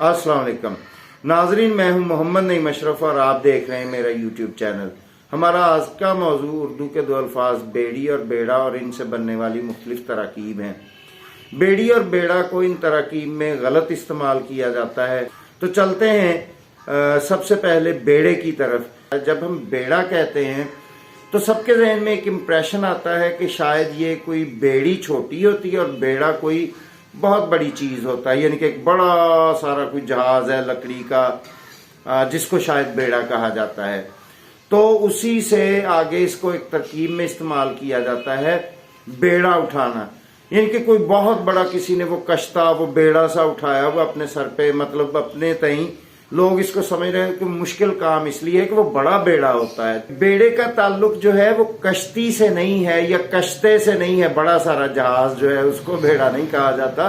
अस्सलाम वालेकुम नाजरीन, मैं हूं मोहम्मद नईम अशरफ और आप देख रहे हैं मेरा यूट्यूब चैनल। हमारा आज का मौजू उर्दू के दो अल्फाज बेड़ी और बेड़ा और इनसे बनने वाली मुख्तलिफ तराकीब हैं। बेड़ी और बेड़ा को इन तराकीब में गलत इस्तेमाल किया जाता है। तो चलते हैं सबसे पहले बेड़े की तरफ। जब हम बेड़ा कहते हैं तो सबके जहन में एक इम्प्रेशन आता है कि शायद ये कोई बेड़ी छोटी होती है और बेड़ा कोई बहुत बड़ी चीज होता है, यानी कि एक बड़ा सारा कोई जहाज है लकड़ी का जिसको शायद बेड़ा कहा जाता है। तो उसी से आगे इसको एक तरकीब में इस्तेमाल किया जाता है बेड़ा उठाना, यानी कि कोई बहुत बड़ा किसी ने वो कश्ता वो बेड़ा सा उठाया वो अपने सर पे, मतलब अपने तई लोग इसको समझ रहे हैं कि मुश्किल काम इसलिए है कि वो बड़ा बेड़ा होता है। बेड़े का ताल्लुक जो है वो कश्ती से नहीं है या कश्ते से नहीं है। बड़ा सारा जहाज जो है उसको बेड़ा नहीं कहा जाता,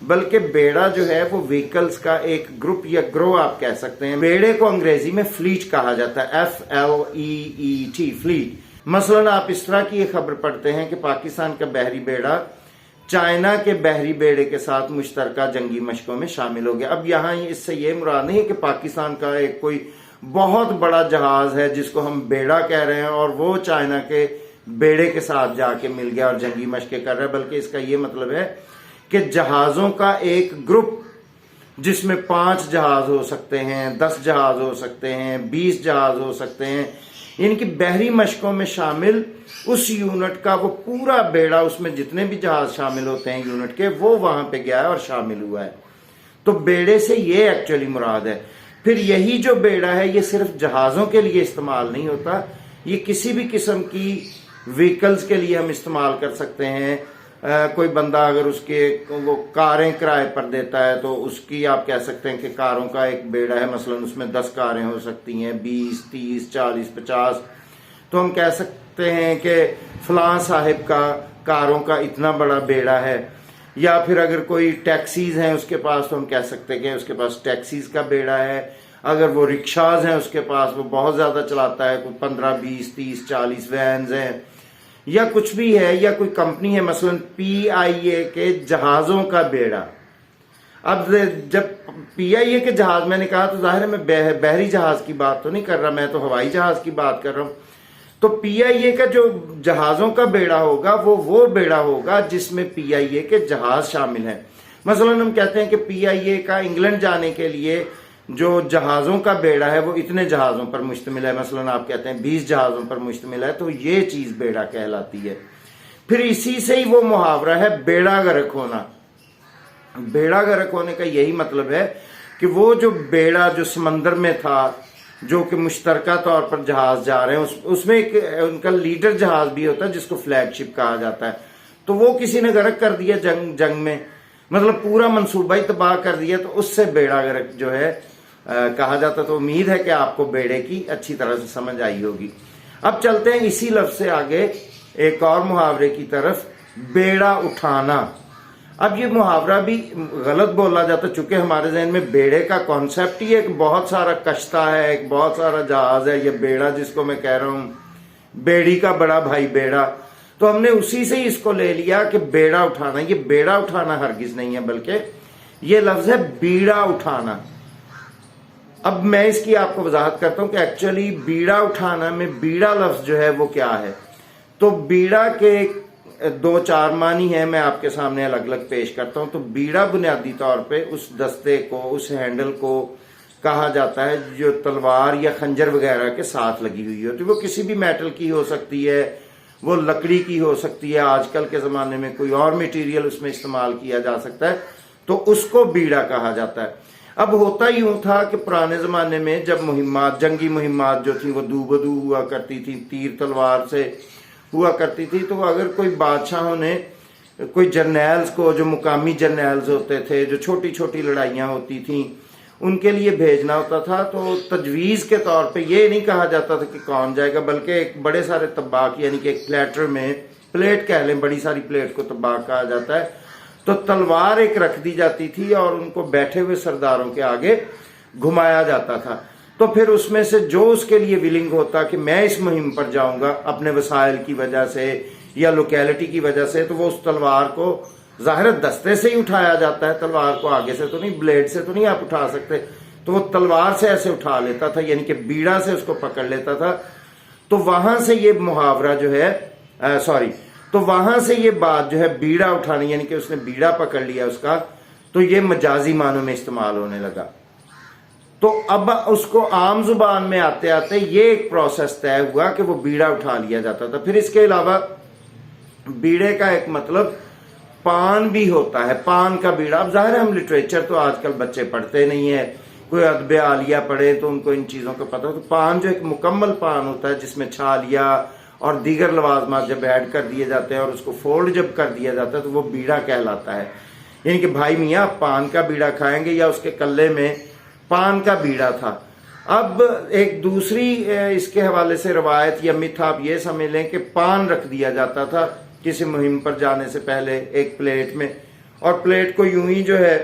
बल्कि बेड़ा जो है वो व्हीकल्स का एक ग्रुप या ग्रोह आप कह सकते हैं। बेड़े को अंग्रेजी में फ्लीट कहा जाता है, FLEET, फ्लीट। मसलन आप इस तरह की एक खबर पढ़ते हैं कि पाकिस्तान का बहरी बेड़ा चाइना के बहरी बेड़े के साथ मुश्तरका जंगी मशकों में शामिल हो गया। अब यहाँ इससे ये मुराद नहीं है कि पाकिस्तान का एक कोई बहुत बड़ा जहाज है जिसको हम बेड़ा कह रहे हैं और वो चाइना के बेड़े के साथ जाके मिल गया और जंगी मशकें कर रहा है, बल्कि इसका ये मतलब है कि जहाजों का एक ग्रुप जिसमें 5 जहाज हो सकते हैं, 10 जहाज हो सकते हैं, 20 जहाज हो सकते हैं, इनकी बहरी मशकों में शामिल उस यूनिट का वो पूरा बेड़ा, उसमें जितने भी जहाज शामिल होते हैं यूनिट के, वो वहां पे गया है और शामिल हुआ है। तो बेड़े से ये एक्चुअली मुराद है। फिर यही जो बेड़ा है ये सिर्फ जहाजों के लिए इस्तेमाल नहीं होता, ये किसी भी किस्म की व्हीकल्स के लिए हम इस्तेमाल कर सकते हैं। कोई बंदा अगर उसके वो कारें किराए पर देता है तो उसकी आप कह सकते हैं कि कारों का एक बेड़ा है, मसलन उसमें 10 कारें हो सकती हैं, 20, 30, 40, 50। तो हम कह सकते हैं कि फलां साहिब का कारों का इतना बड़ा बेड़ा है। या फिर अगर कोई टैक्सीज हैं उसके पास तो हम कह सकते हैं कि उसके पास टैक्सीज का बेड़ा है। अगर वो रिक्शाज हैं उसके पास, वो बहुत ज्यादा चलाता है, कोई 15, 20, 30, 40 वैन्स हैं या कुछ भी है, या कोई कंपनी है मसलन PIA के जहाजों का बेड़ा। अब जब PIA के जहाज मैंने कहा तो जाहिर है मैं बहरी जहाज की बात तो नहीं कर रहा, मैं तो हवाई जहाज की बात कर रहा हूं। तो PIA का जो जहाजों का बेड़ा होगा वो बेड़ा होगा जिसमें PIA के जहाज शामिल हैं। मसलन हम कहते हैं कि PIA का इंग्लैंड जाने के लिए जो जहाजों का बेड़ा है वो इतने जहाजों पर मुश्तमिल है, मसलन आप कहते हैं 20 जहाजों पर मुश्तमिल है, तो ये चीज बेड़ा कहलाती है। फिर इसी से ही वो मुहावरा है बेड़ा गर्क होना। बेड़ा गर्क होने का यही मतलब है कि वो जो बेड़ा जो समंदर में था, जो कि मुश्तरका तौर पर जहाज जा रहे हैं, उसमें एक उनका लीडर जहाज भी होता है जिसको फ्लैगशिप कहा जाता है। तो वो किसी ने गर्क कर दिया जंग में, मतलब पूरा मंसूबा ही तबाह कर दिया, तो उससे बेड़ा गर्क जो है कहा जाता। तो उम्मीद है कि आपको बेड़े की अच्छी तरह से समझ आई होगी। अब चलते हैं इसी लफ्ज से आगे एक और मुहावरे की तरफ, बेड़ा उठाना। अब ये मुहावरा भी गलत बोला जाता चूंकि हमारे जहन में बेड़े का कॉन्सेप्ट ही एक बहुत सारा कश्ता है, एक बहुत सारा जहाज है। ये बेड़ा जिसको मैं कह रहा हूं बेड़ी का बड़ा भाई बेड़ा, तो हमने उसी से ही इसको ले लिया कि बेड़ा उठाना। ये बेड़ा उठाना हरगिज नहीं है, बल्कि ये लफ्ज है बीड़ा उठाना। अब मैं इसकी आपको वजाहत करता हूं कि एक्चुअली बीड़ा उठाना में बीड़ा लफ्ज जो है वो क्या है। तो बीड़ा के 2-4 मानी है, मैं आपके सामने अलग अलग पेश करता हूं। तो बीड़ा बुनियादी तौर पे उस दस्ते को, उस हैंडल को कहा जाता है जो तलवार या खंजर वगैरह के साथ लगी हुई होती है। वो किसी भी मेटल की हो सकती है, वो लकड़ी की हो सकती है, आजकल के जमाने में कोई और मटेरियल उसमें इस्तेमाल किया जा सकता है, तो उसको बीड़ा कहा जाता है। अब होता यूं था कि पुराने जमाने में जब मुहिम्मात, जंगी मुहिम्मात जो थी वो दू बदू हुआ करती थी, तीर तलवार से हुआ करती थी। तो अगर कोई बादशाहों ने कोई जर्नैल्स को, जो मुकामी जर्नैल्स होते थे, जो छोटी छोटी लड़ाइयां होती थी, उनके लिए भेजना होता था, तो तजवीज के तौर पे ये नहीं कहा जाता था कि कौन जाएगा, बल्कि एक बड़े सारे तब्बाक, यानी कि एक प्लेटर में, प्लेट कह लें, बड़ी सारी प्लेट को तब्बाक कहा जाता है, तो तलवार एक रख दी जाती थी और उनको बैठे हुए सरदारों के आगे घुमाया जाता था। तो फिर उसमें से जो उसके लिए विलिंग होता कि मैं इस मुहिम पर जाऊंगा अपने वसाइल की वजह से या लोकेलिटी की वजह से, तो वो उस तलवार को ظاہر ہے دستے سے ہی اٹھایا جاتا ہے تلوار کو, آگے سے تو نہیں, بلیڈ سے تو نہیں آپ اٹھا سکتے. تو وہ تلوار سے ایسے اٹھا لیتا تھا, یعنی کہ بیڑا سے اس کو پکڑ لیتا تھا. تو وہاں سے یہ محاورہ جو ہے تو وہاں سے یہ بات جو ہے بیڑا اٹھانے, یعنی کہ اس نے بیڑا پکڑ لیا اس کا, تو یہ مجازی معنوں میں استعمال ہونے لگا. تو اب اس کو عام زبان میں آتے آتے یہ ایک پروسیس طے ہوا کہ وہ بیڑا اٹھا لیا جاتا تھا. پھر اس کے علاوہ بیڑے کا ایک مطلب پان بھی ہوتا ہے, پان کا بیڑا. اب ظاہر ہے ہم لٹریچر تو آج کل بچے پڑھتے نہیں ہیں, کوئی ادب عالیہ پڑھے تو ان کو ان چیزوں کا پتہ ہو. تو پان جو ایک مکمل پان ہوتا ہے جس میں چھالیا اور دیگر لوازمات جب ایڈ کر دیے جاتے ہیں اور اس کو فولڈ جب کر دیا جاتا ہے تو وہ بیڑا کہلاتا ہے. یعنی کہ بھائی میاں پان کا بیڑا کھائیں گے, یا اس کے کلے میں پان کا بیڑا تھا. اب ایک دوسری اس کے حوالے سے روایت یا متھ آپ یہ سمجھ لیں کہ پان رکھ دیا جاتا تھا کسی مہم پر جانے سے پہلے ایک پلیٹ میں, اور پلیٹ کو یوں ہی جو ہے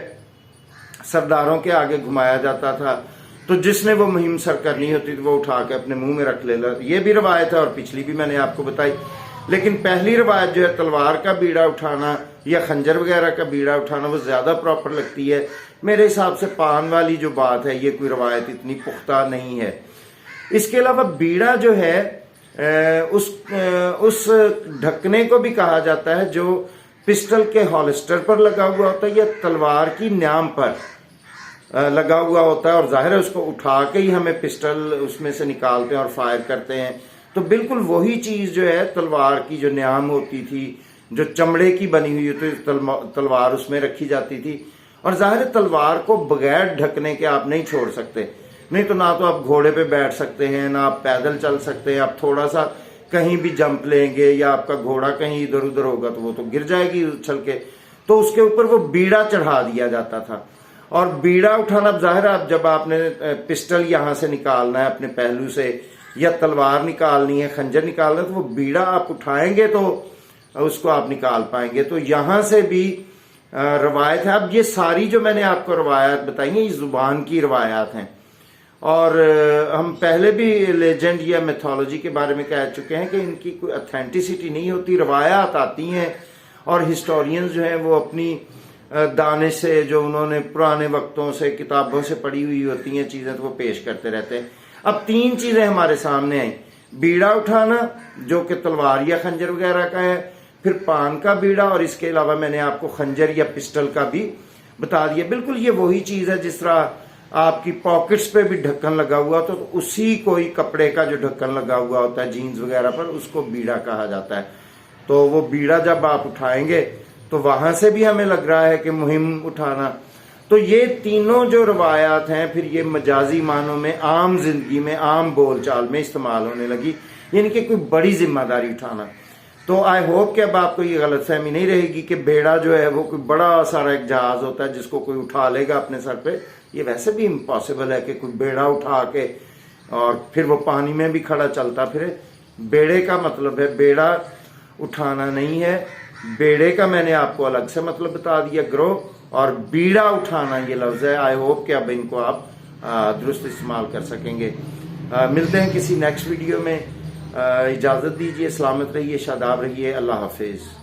سرداروں کے آگے گھمایا جاتا تھا. تو جس نے وہ مہم سر کرنی ہوتی تھی وہ اٹھا کے اپنے منہ میں رکھ لیتا. یہ بھی روایت ہے اور پچھلی بھی میں نے آپ کو بتائی. لیکن پہلی روایت جو ہے تلوار کا بیڑا اٹھانا یا خنجر وغیرہ کا بیڑا اٹھانا وہ زیادہ پراپر لگتی ہے. میرے حساب سے پان والی جو بات ہے یہ کوئی روایت اتنی پختہ نہیں ہے. اس کے علاوہ بیڑا جو ہے اس ڈھکنے کو بھی کہا جاتا ہے جو پسٹل کے ہالسٹر پر لگا ہوا ہوتا ہے یا تلوار کی نیام پر لگا ہوا ہوتا ہے, اور ظاہر ہے اس کو اٹھا کے ہی ہمیں پسٹل اس میں سے نکالتے ہیں اور فائر کرتے ہیں. تو بالکل وہی چیز جو ہے تلوار کی جو نیام ہوتی تھی, جو چمڑے کی بنی ہوئی ہوتی تلوار اس میں رکھی جاتی تھی. اور ظاہر تلوار کو بغیر ڈھکنے کے آپ نہیں چھوڑ سکتے, نہیں تو نہ تو آپ گھوڑے پہ بیٹھ سکتے ہیں, نہ آپ پیدل چل سکتے ہیں. آپ تھوڑا سا کہیں بھی جمپ لیں گے یا آپ کا گھوڑا کہیں ادھر ادھر ہوگا تو وہ تو گر جائے گی اچھل کے. تو اس کے اوپر وہ بیڑا چڑھا دیا جاتا تھا. اور بیڑا اٹھانا ظاہر اب جب آپ نے پسٹل یہاں سے نکالنا ہے اپنے پہلو سے, یا تلوار نکالنی ہے, خنجر نکالنا ہے, تو وہ بیڑا آپ اٹھائیں گے تو اس کو آپ نکال پائیں گے. تو یہاں سے بھی روایت ہے. اب یہ ساری جو میں نے آپ کو روایات بتائی ہیں یہ زبان کی روایات ہیں, اور ہم پہلے بھی لیجنڈ یا میتھولوجی کے بارے میں کہہ چکے ہیں کہ ان کی کوئی اتھینٹسٹی نہیں ہوتی. روایات آتی ہیں اور ہسٹورینز جو ہیں وہ اپنی دانش سے, جو انہوں نے پرانے وقتوں سے کتابوں سے پڑھی ہوئی ہوتی ہیں چیزیں, تو وہ پیش کرتے رہتے ہیں. اب تین چیزیں ہمارے سامنے آئیں, بیڑا اٹھانا جو کہ تلوار یا خنجر وغیرہ کا ہے, پھر پان کا بیڑا, اور اس کے علاوہ میں نے آپ کو خنجر یا پسٹل کا بھی بتا دیا. بالکل یہ وہی چیز ہے جس طرح آپ کی پاکٹس پہ بھی ڈھکن لگا ہوا تو اسی کوئی کپڑے کا جو ڈھکن لگا ہوا ہوتا ہے جینز وغیرہ پر, اس کو بیڑا کہا جاتا ہے. تو وہ بیڑا جب آپ اٹھائیں گے تو وہاں سے بھی ہمیں لگ رہا ہے کہ مہم اٹھانا. تو یہ تینوں جو روایات ہیں پھر یہ مجازی معنوں میں عام زندگی میں عام بول چال میں استعمال ہونے لگی, یعنی کہ کوئی بڑی ذمہ داری اٹھانا. تو آئی ہوپ کہ اب آپ کو یہ غلط فہمی نہیں رہے گی کہ بیڑا جو ہے وہ کوئی بڑا سارا ایک جہاز ہوتا ہے جس کو کوئی اٹھا لے گا اپنے سر پہ. یہ ویسے بھی امپاسبل ہے کہ کوئی بیڑا اٹھا کے اور پھر وہ پانی میں بھی کھڑا چلتا پھرے. بیڑے کا مطلب ہے بیڑا اٹھانا نہیں ہے, بیڑے کا میں نے آپ کو الگ سے مطلب بتا دیا گروہ, اور بیڑا اٹھانا یہ لفظ ہے. آئی ہوپ کہ اب ان کو آپ درست استعمال کر سکیں گے. ملتے ہیں کسی نیکسٹ ویڈیو میں. اجازت دیجیے, سلامت رہیے, شاداب رہیے, اللہ حافظ.